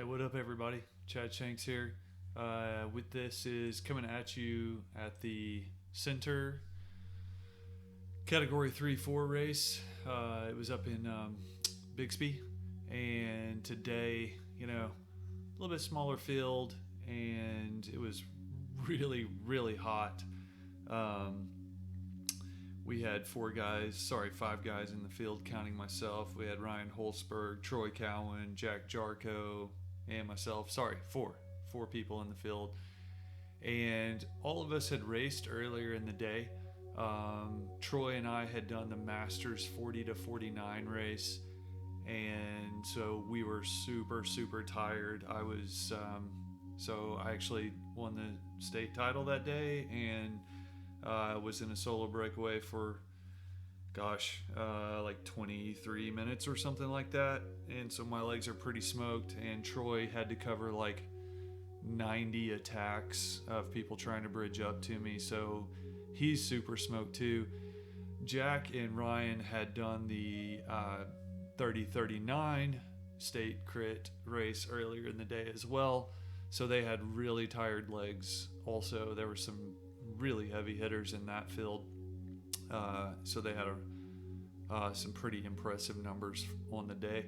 What up, everybody? Chad Shanks here. With this is coming at you at the Sentir Category 3-4 race. It was up in Bixby, and today, a little bit smaller field, and it was really, really hot. We had five guys in the field, counting myself. We had Ryan Holzberg, Troy Cowan, Jack Jarko, and myself. Four people in the field. And all of us had raced earlier in the day. Troy and I had done the Masters 40 to 49 race. And so we were super, super tired. So I actually won the state title that day, and was in a solo breakaway for like 23 minutes or something like that, and so my legs are pretty smoked, and Troy had to cover like 90 attacks of people trying to bridge up to me, so he's super smoked too. Jack and Ryan had done the 30-39 state crit race earlier in the day as well, so they had really tired legs. Also, there were some really heavy hitters in that field, so they had some pretty impressive numbers on the day.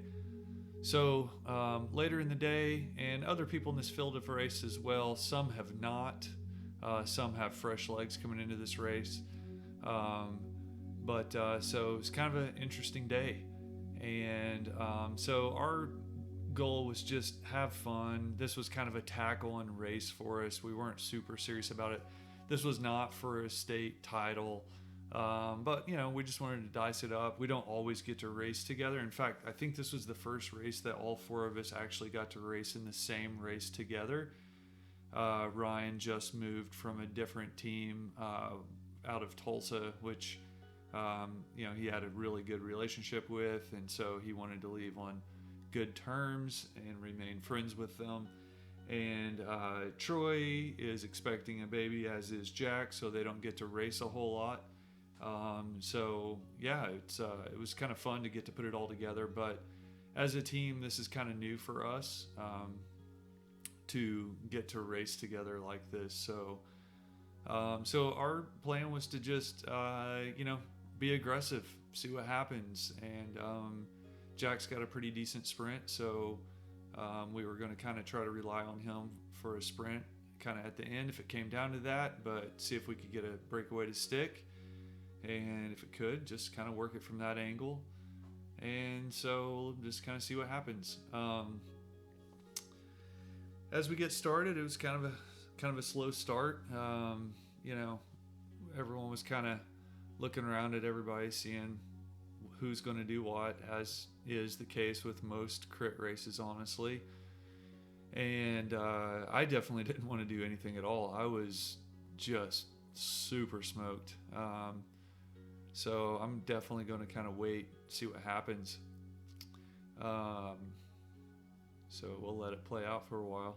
So later in the day, and other people in this field have raced as well. Some have not. Some have fresh legs coming into this race. So it's kind of an interesting day. And so our goal was just have fun. This was kind of a tackle-on race for us. We weren't super serious about it. This was not for a state title, but we just wanted to dice it up. We don't always get to race together. In fact, I think this was the first race that all four of us actually got to race in the same race together. Ryan just moved from a different team out of Tulsa, which he had a really good relationship with, and so he wanted to leave on good terms and remain friends with them. And Troy is expecting a baby, as is Jack, so they don't get to race a whole lot. It was kind of fun to get to put it all together. But as a team, this is kind of new for us to get to race together like this. So our plan was to just be aggressive, see what happens. And Jack's got a pretty decent sprint, so we were going to kind of try to rely on him for a sprint kind of at the end if it came down to that, but see if we could get a breakaway to stick, and if it could, just kind of work it from that angle. And so just kind of see what happens. As we get started, it was kind of a slow start. Everyone was kind of looking around at everybody, seeing who's going to do what, as is the case with most crit races, honestly. And I definitely didn't want to do anything at all. I was just super smoked. So I'm definitely going to kind of wait, see what happens. So we'll let it play out for a while.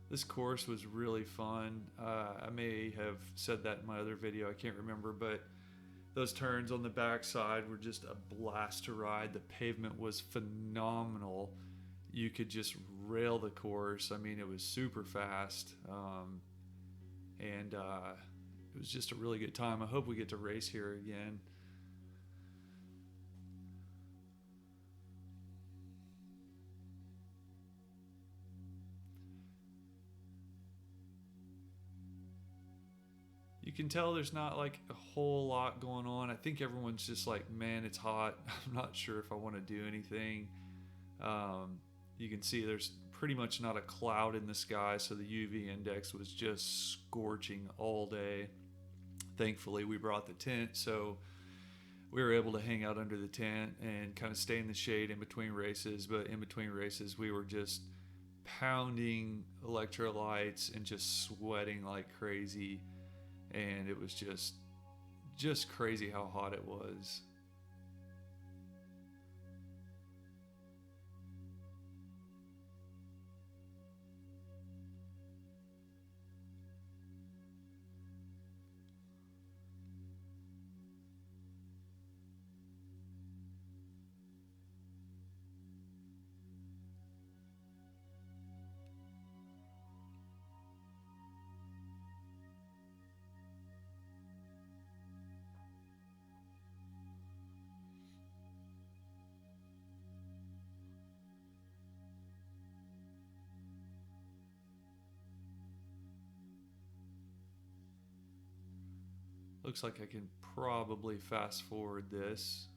This course was really fun. I may have said that in my other video, I can't remember, but those turns on the backside were just a blast to ride. The pavement was phenomenal. You could just rail the course. I mean, it was super fast. It was just a really good time. I hope we get to race here again. You can tell there's not like a whole lot going on. I think everyone's just like, man, it's hot. I'm not sure if I want to do anything. You can see there's pretty much not a cloud in the sky, so the UV index was just scorching all day. Thankfully, we brought the tent, so we were able to hang out under the tent and kind of stay in the shade in between races. But in between races, we were just pounding electrolytes and just sweating like crazy. And it was just crazy how hot it was. Looks like I can probably fast forward this.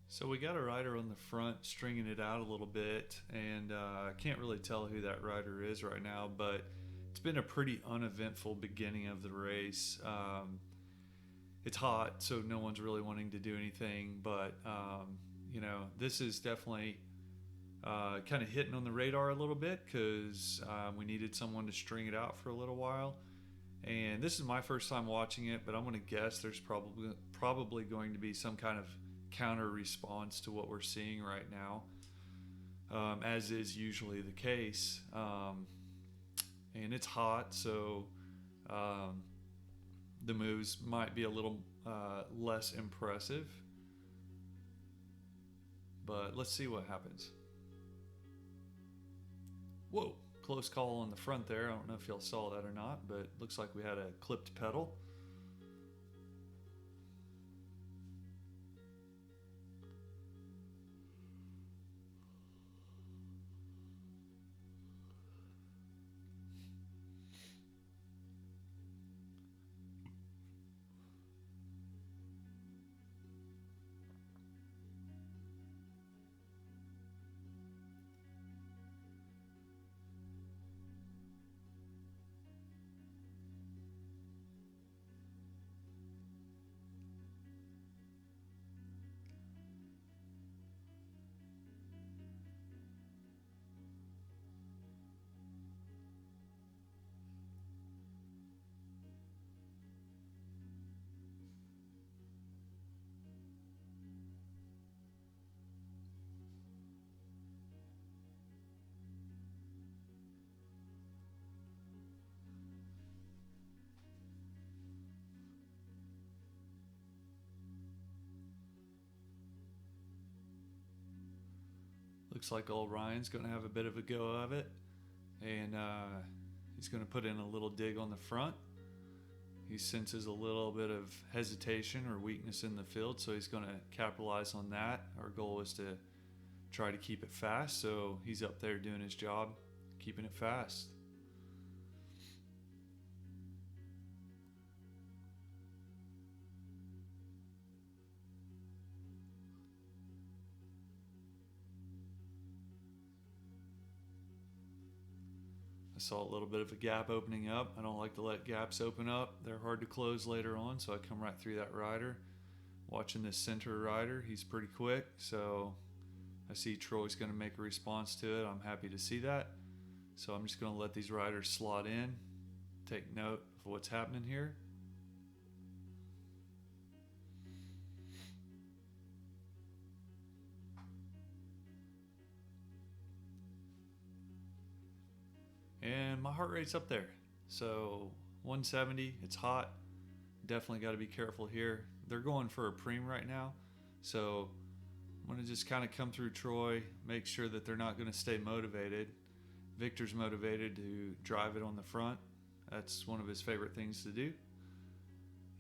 So we got a rider on the front stringing it out a little bit, and I can't really tell who that rider is right now, but it's been a pretty uneventful beginning of the race. It's hot, so no one's really wanting to do anything, but this is definitely kind of hitting on the radar a little bit because we needed someone to string it out for a little while. And this is my first time watching it, but I'm going to guess there's probably going to be some kind of counter response to what we're seeing right now, as is usually the case. And it's hot, so the moves might be a little less impressive. But let's see what happens. Whoa, close call on the front there. I don't know if y'all saw that or not, but it looks like we had a clipped pedal. Looks like old Ryan's going to have a bit of a go of it. And he's going to put in a little dig on the front. He senses a little bit of hesitation or weakness in the field, so he's going to capitalize on that. Our goal is to try to keep it fast, so he's up there doing his job, keeping it fast. I saw a little bit of a gap opening up. I don't like to let gaps open up. They're hard to close later on, so I come right through that rider. Watching this Sentir rider, he's pretty quick, so I see Troy's going to make a response to it. I'm happy to see that. So I'm just going to let these riders slot in, take note of what's happening here. And my heart rate's up there. So 170, it's hot. Definitely got to be careful here. They're going for a preem right now. So I'm going to just kind of come through Troy, make sure that they're not going to stay motivated. Victor's motivated to drive it on the front. That's one of his favorite things to do.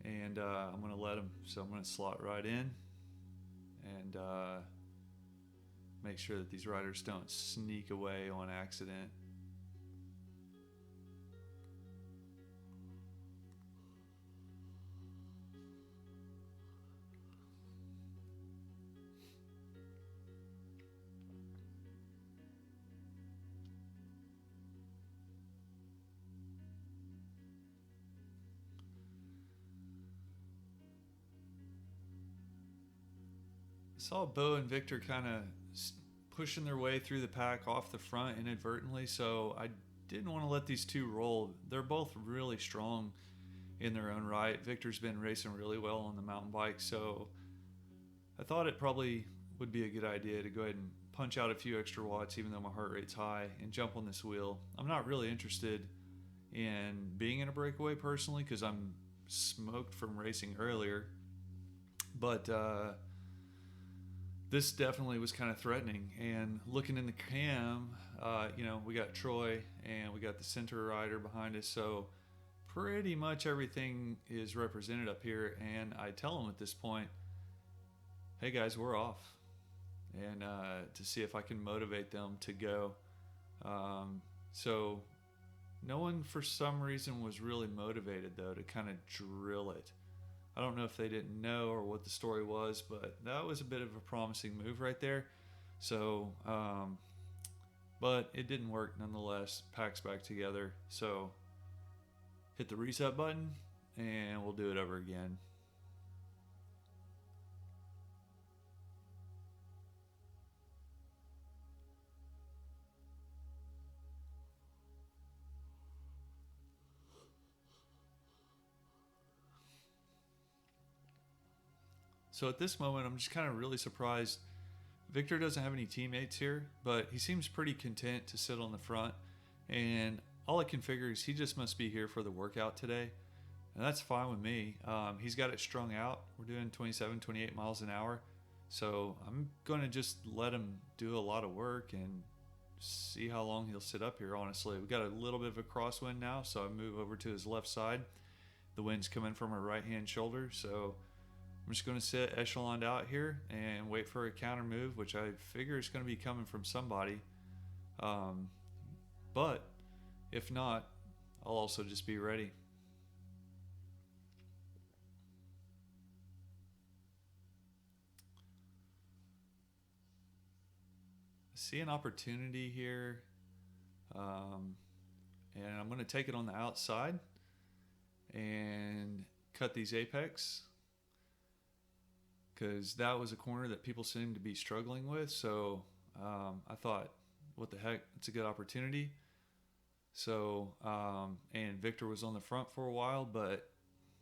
And I'm going to let him. So I'm going to slot right in and make sure that these riders don't sneak away on accident. I saw Bo and Victor kind of pushing their way through the pack off the front inadvertently, so I didn't want to let these two roll. They're both really strong in their own right. Victor's been racing really well on the mountain bike, so I thought it probably would be a good idea to go ahead and punch out a few extra watts even though my heart rate's high and jump on this wheel. I'm not really interested in being in a breakaway personally because I'm smoked from racing earlier, but this definitely was kind of threatening. And looking in the cam, we got Troy and we got the Sentir rider behind us, so pretty much everything is represented up here. And I tell them at this point, hey guys, we're off, and to see if I can motivate them to go. So no one for some reason was really motivated though to kind of drill it. I don't know if they didn't know or what the story was, but that was a bit of a promising move right there. So, but it didn't work nonetheless. Pack's back together. So hit the reset button and we'll do it over again. So at this moment, I'm just kind of really surprised. Victor doesn't have any teammates here, but he seems pretty content to sit on the front. And all I can figure is he just must be here for the workout today. And that's fine with me. He's got it strung out. We're doing 27, 28 miles an hour. So I'm going to just let him do a lot of work and see how long he'll sit up here, honestly. We got a little bit of a crosswind now, so I move over to his left side. The wind's coming from our right-hand shoulder, so I'm just going to sit echeloned out here and wait for a counter move, which I figure is going to be coming from somebody. But if not, I'll also just be ready. I see an opportunity here, and I'm going to take it on the outside and cut these apex, because that was a corner that people seemed to be struggling with. So I thought, what the heck, it's a good opportunity. So, and Victor was on the front for a while, but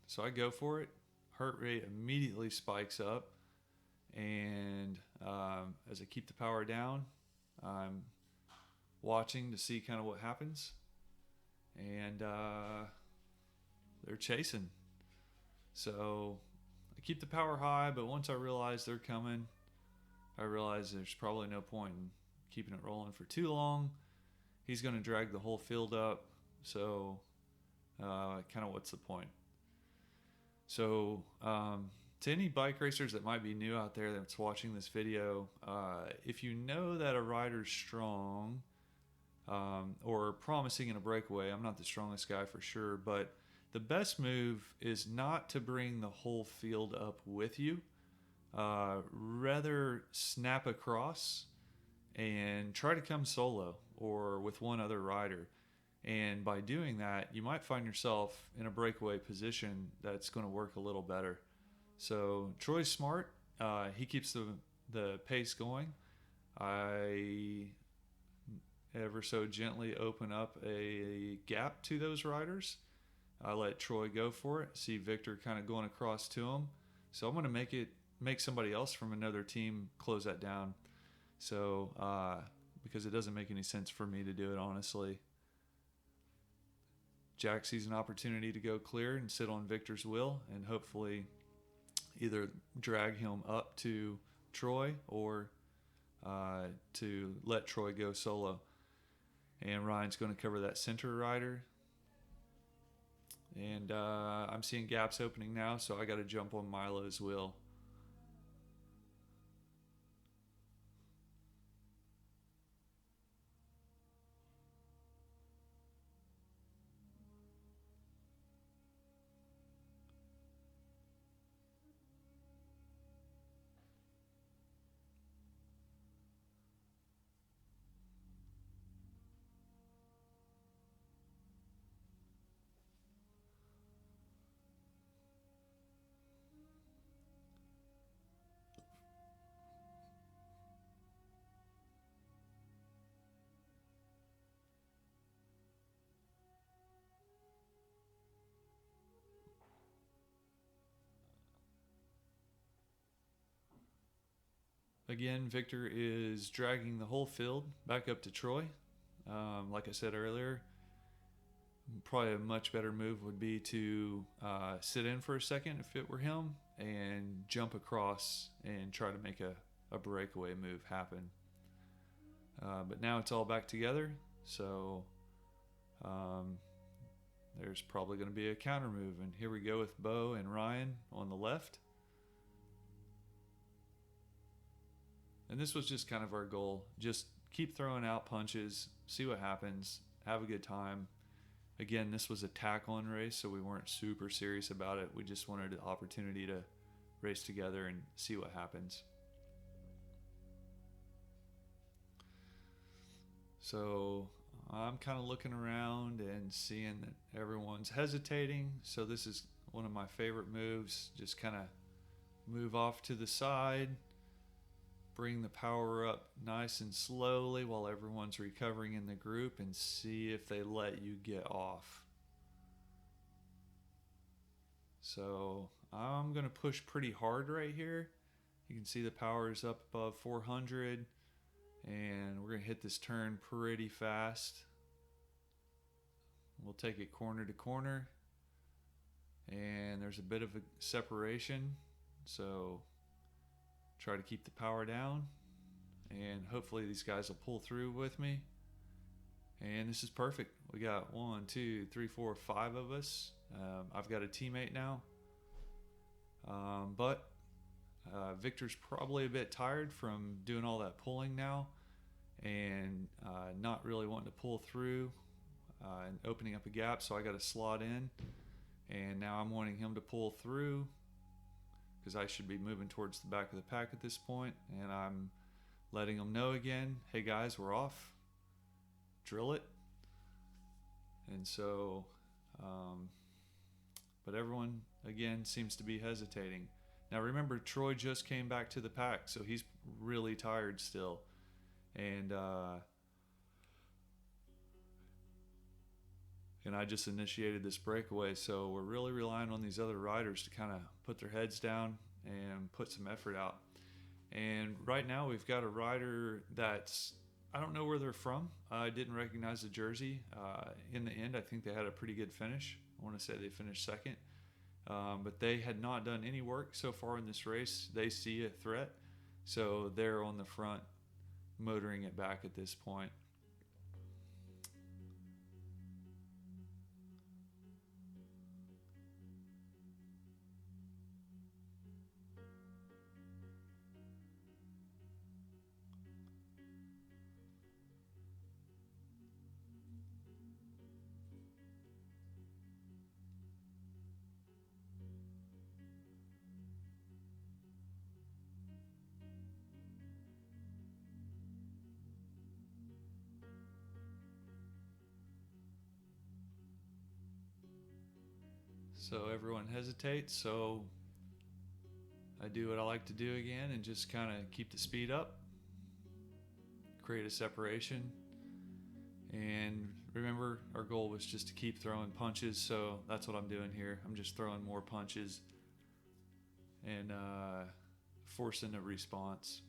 so I go for it. Heart rate immediately spikes up. And as I keep the power down, I'm watching to see kind of what happens. And they're chasing. So I keep the power high, but once I realize they're coming, I realize there's probably no point in keeping it rolling for too long, he's going to drag the whole field up. So kind of what's the point? So to any bike racers that might be new out there that's watching this video, if you know that a rider's strong or promising in a breakaway, I'm not the strongest guy for sure, but the best move is not to bring the whole field up with you. Rather snap across and try to come solo or with one other rider. And by doing that, you might find yourself in a breakaway position that's going to work a little better. So Troy's smart. He keeps the pace going. I ever so gently open up a gap to those riders. I let Troy go for it. See Victor kind of going across to him. So I'm going to make somebody else from another team close that down. So because it doesn't make any sense for me to do it, honestly. Jack sees an opportunity to go clear and sit on Victor's wheel and hopefully either drag him up to Troy or to let Troy go solo. And Ryan's going to cover that center rider. And I'm seeing gaps opening now, so I got to jump on Milo's wheel. Again, Victor is dragging the whole field back up to Troy. Like I said earlier, probably a much better move would be to sit in for a second if it were him and jump across and try to make a breakaway move happen. But now it's all back together, so there's probably going to be a counter move. And here we go with Bo and Ryan on the left. And this was just kind of our goal. Just keep throwing out punches, see what happens, have a good time. Again, this was a tack-on race, so we weren't super serious about it. We just wanted an opportunity to race together and see what happens. So I'm kind of looking around and seeing that everyone's hesitating. So this is one of my favorite moves. Just kind of move off to the side. Bring the power up nice and slowly while everyone's recovering in the group and see if they let you get off. So I'm going to push pretty hard right here. You can see the power is up above 400 and we're going to hit this turn pretty fast. We'll take it corner to corner and there's a bit of a separation. So try to keep the power down and hopefully these guys will pull through with me. And this is perfect. We got 1, 2, 3, 4, 5 of us. I've got a teammate now. But Victor's probably a bit tired from doing all that pulling now and not really wanting to pull through and opening up a gap. So I got to slot in and now I'm wanting him to pull through, because I should be moving towards the back of the pack at this point, and I'm letting them know again, hey guys, we're off, drill it. And so but everyone again seems to be hesitating. Now remember, Troy just came back to the pack, so he's really tired still, and I just initiated this breakaway, so we're really relying on these other riders to kind of put their heads down and put some effort out. And right now we've got a rider that's, I don't know where they're from. I didn't recognize the jersey. In the end, I think they had a pretty good finish. I want to say they finished second. But they had not done any work so far in this race. They see a threat, so they're on the front motoring it back at this point. So everyone hesitates, so I do what I like to do again and just kind of keep the speed up, create a separation. And remember, our goal was just to keep throwing punches, so that's what I'm doing here. I'm just throwing more punches and forcing a response.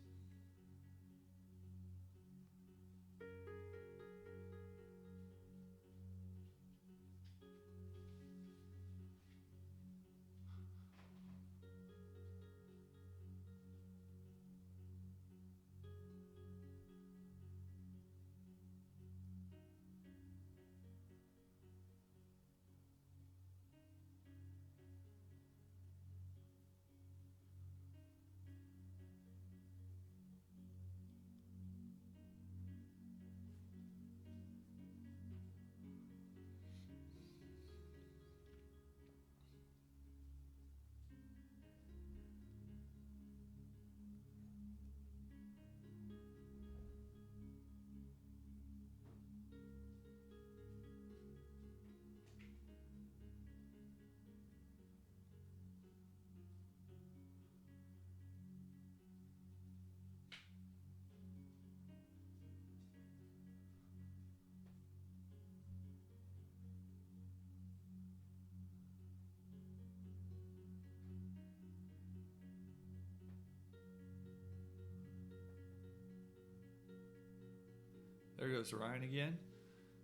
There goes Ryan again.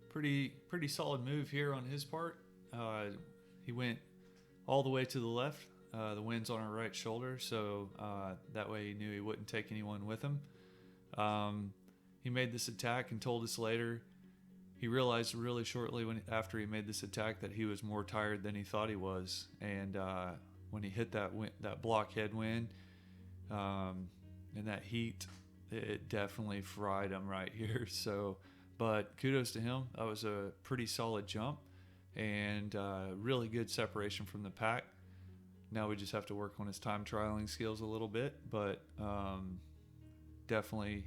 Pretty solid move here on his part. He went all the way to the left. The wind's on our right shoulder, so that way he knew he wouldn't take anyone with him. He made this attack and told us later he realized really shortly after he made this attack that he was more tired than he thought he was. And when he hit that block headwind and that heat, it definitely fried him right here. So, but kudos to him. That was a pretty solid jump and really good separation from the pack. Now we just have to work on his time trialing skills a little bit, but definitely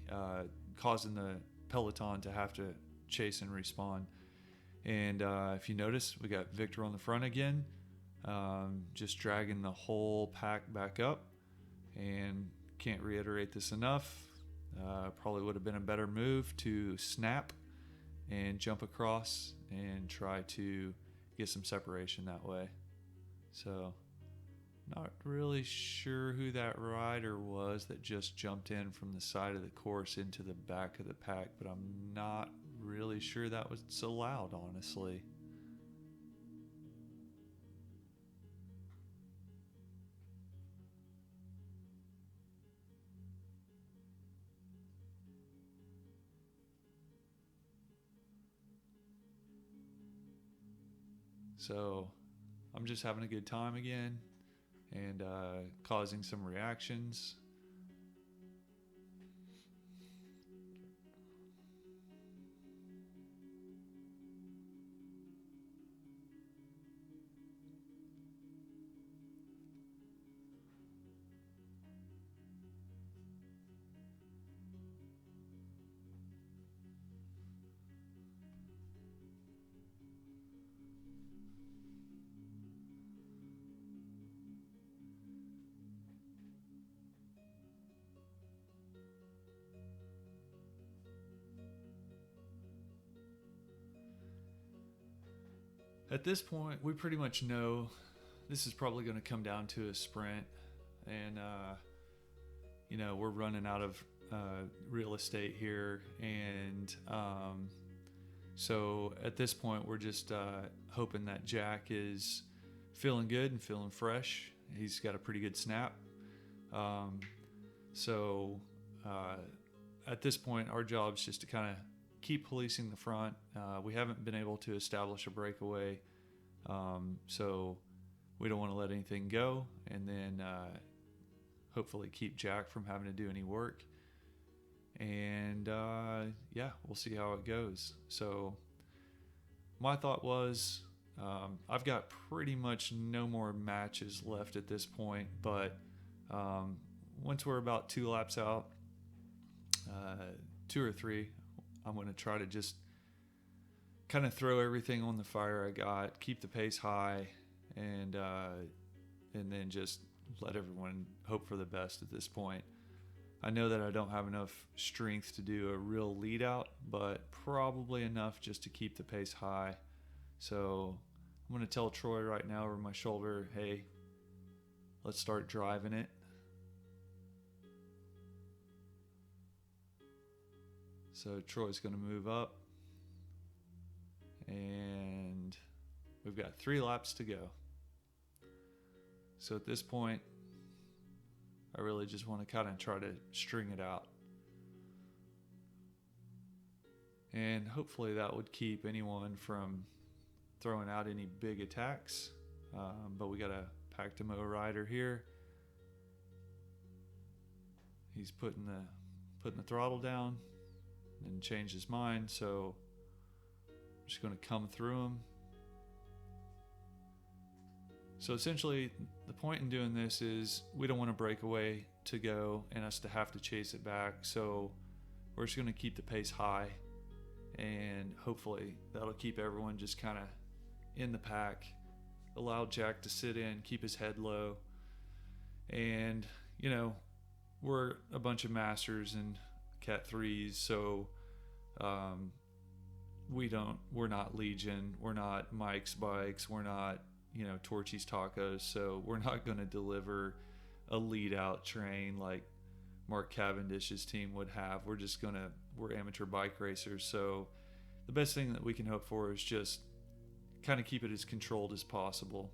causing the peloton to have to chase and respawn. And if you notice, we got Victor on the front again, just dragging the whole pack back up. And can't reiterate this enough. Probably would have been a better move to snap and jump across and try to get some separation that way. So not really sure who that rider was that just jumped in from the side of the course into the back of the pack, but I'm not really sure that was allowed, honestly. So I'm just having a good time again and causing some reactions. At this point, we pretty much know this is probably going to come down to a sprint, and we're running out of real estate here, and so at this point, we're just hoping that Jack is feeling good and feeling fresh. He's got a pretty good snap, so at this point, our job is just to kind of keep policing the front. We haven't been able to establish a breakaway, so we don't want to let anything go, and then hopefully keep Jack from having to do any work. And yeah, we'll see how it goes. So my thought was, I've got pretty much no more matches left at this point, but once we're about 2 laps out, 2 or 3, I'm going to try to just kind of throw everything on the fire I got, keep the pace high, and then just let everyone hope for the best at this point. I know that I don't have enough strength to do a real lead out, but probably enough just to keep the pace high. So I'm going to tell Troy right now over my shoulder, hey, let's start driving it. So Troy's going to move up, and we've got 3 laps to go. So at this point, I really just want to kind of try to string it out. And hopefully that would keep anyone from throwing out any big attacks. But we got a Pactimo rider here. He's putting the throttle down and changed his mind, so I'm just going to come through him. So essentially, the point in doing this is we don't want a breakaway to go and us to have to chase it back. So we're just going to keep the pace high, and hopefully that'll keep everyone just kind of in the pack, allow Jack to sit in, keep his head low. And, you know, we're a bunch of masters and Cat 3s, so we're not Legion, we're not Mike's Bikes, we're not, you know, Torchy's Tacos, so we're not going to deliver a lead out train like Mark Cavendish's team would have. We're amateur bike racers, so the best thing that we can hope for is just kind of keep it as controlled as possible.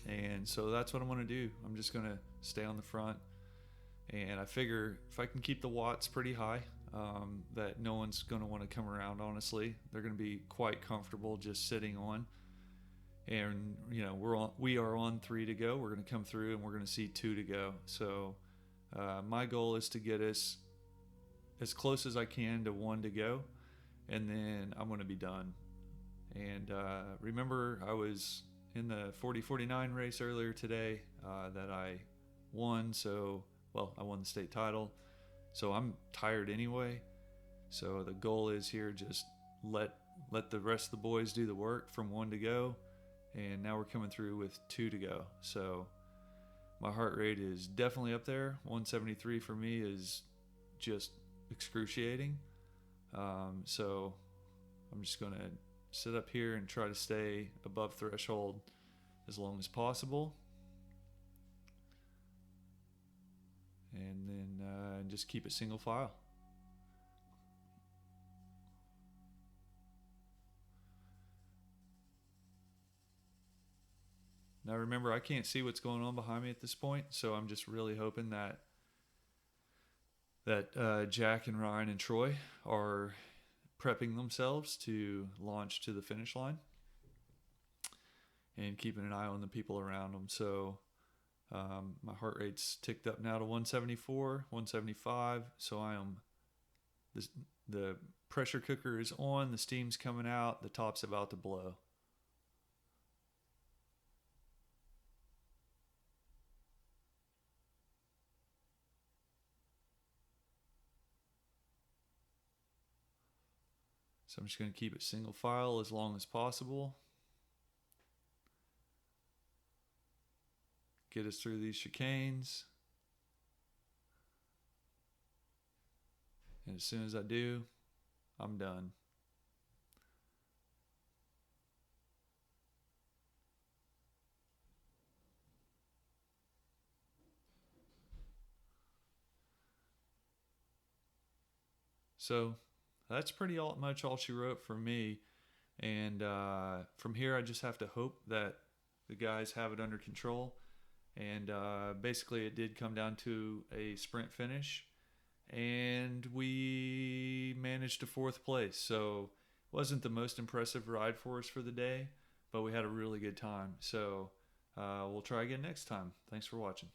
And so that's what I'm going to do. I'm just going to stay on the front, and I figure if I can keep the watts pretty high, that no one's going to want to come around, honestly. They're going to be quite comfortable just sitting on. And, you know, we are on 3 to go. We're going to come through and we're going to see 2 to go. So my goal is to get us as close as I can to 1 to go, and then I'm going to be done. And remember, I was in the 40-49 race earlier today that I won. I won the state title. So I'm tired anyway. So the goal is here, just let the rest of the boys do the work from 1 to go. And now we're coming through with 2 to go. So my heart rate is definitely up there. 173 for me is just excruciating. So I'm just going to sit up here and try to stay above threshold as long as possible. And then just keep it single file. Now remember, I can't see what's going on behind me at this point, so I'm just really hoping that Jack and Ryan and Troy are prepping themselves to launch to the finish line and keeping an eye on the people around them. So my heart rate's ticked up now to 174, 175, so the pressure cooker is on, the steam's coming out, the top's about to blow. So I'm just going to keep it single file as long as possible. Get us through these chicanes. And as soon as I do, I'm done. So that's pretty much all she wrote for me. And from here, I just have to hope that the guys have it under control. And basically, it did come down to a sprint finish. and we managed to fourth place. So it wasn't the most impressive ride for us for the day, but we had a really good time. So we'll try again next time. Thanks for watching.